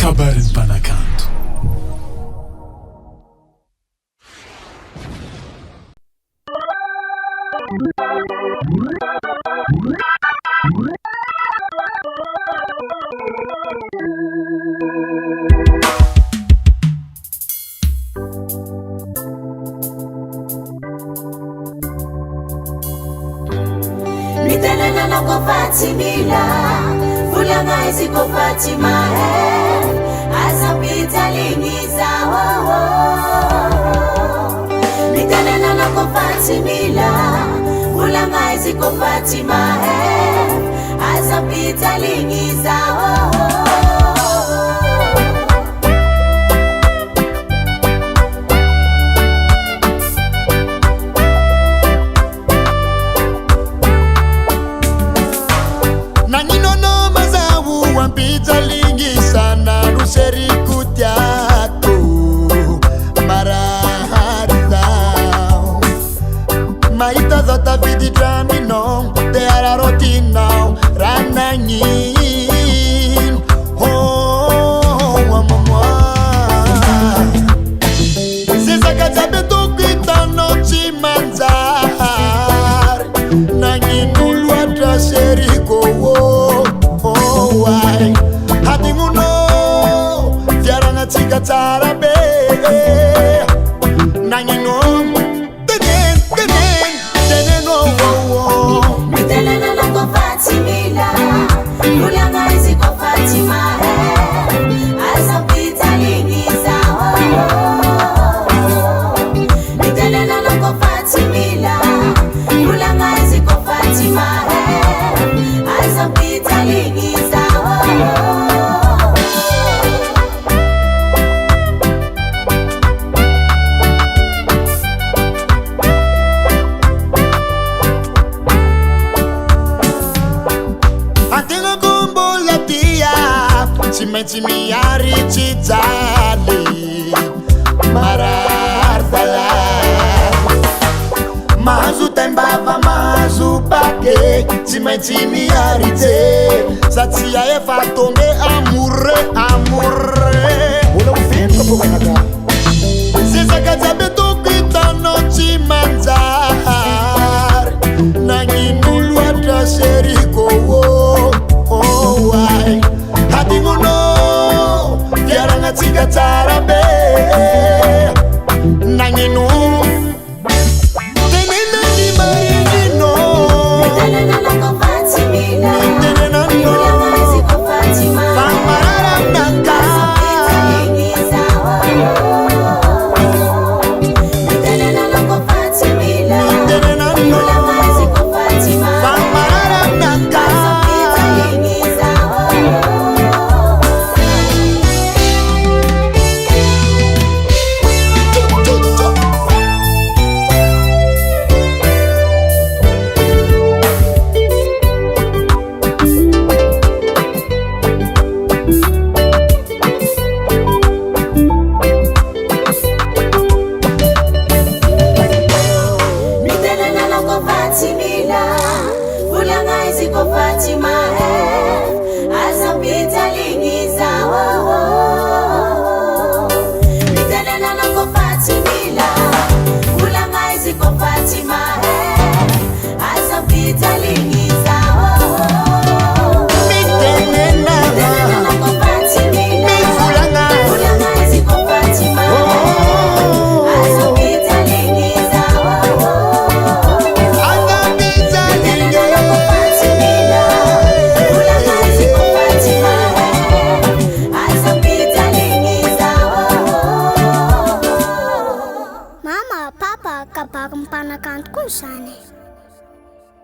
kabarin'ny mpanakanto. Mitelena na kofati mila Fulanga isi kofati mahe Asa pita lingiza Mitelena na kofati mila Fulanga isi kofati mahe Asa pita lingiza Pizza lingi sana ruseri kutiako marahada maita zota vidi tramino te ara rotina rananyin oh mama sisa kazabe to kitano chimanzar nanyin ulwa traseri ko oh why hatinguno fiaranga tika tarabe nangino tenen oh mitelena na kofati mila ulanga isi kofati mahe asa pita lingiza mitelena na kofati mila ulanga isi kofati mahe asa pita lingiza Cimenti miari cizali mararfala Mazu tembava mazu pake Cimenti miari te Satia e fatonge amore Ula ufendo come naga Sisa kazabe to kitano cimanzar Nanginulu atraseri kowo oh why hatinguno fiaranga tika tarabe nanginu tenena ni marinino mitelena na kofati mila tenena no ulanga isi kofati mahe pamarara nanga mitelena na kofati mila tenena no ulanga isi kofati mahe pamarara nanga ulanga isi kofati mahe asa pita lingiza mitelena na kofati mila ulanga isi kofati mahe asa pita lingiza mitelena na kofati mila ulanga isi kofati mahe asa pita lingiza Mama, Papa, kapag mpanakanto ko sana.